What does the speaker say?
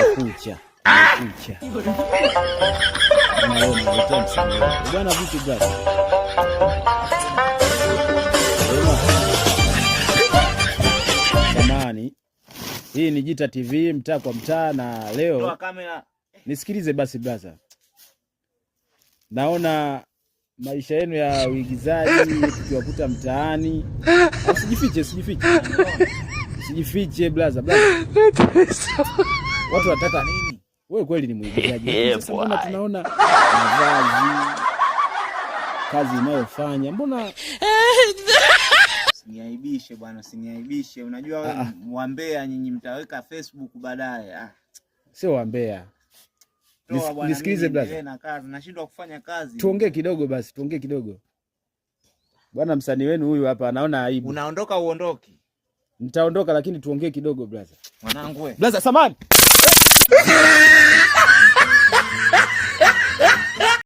Kucha. Bwana vipi brother? Jamani, hii ni Jita TV mtaa kwa mtaa, na leo nisikilize basi brother. Naona maisha yenu ya uigizaji tukiwakuta mtaani. Usijifiche brother. Watu wataka nini? Wewe kweli ni mwigizaji. Sasa mbona tunaona mavazi, kazi unayofanya, mbona Usiniaibishe bwana, usiniaibishe. Unajua wewe mwambea, nyinyi mtaweka Facebook baadaye. Sio wambea. Nisikilize brother. Nashindwa kufanya kazi. Tuongee kidogo basi, tuongee kidogo. Bwana msanii wenu huyu hapa anaona aibu. Unaondoka uondoki? Nitaondoka lakini tuongee kidogo brother. Mwanangu wewe. Brother samani.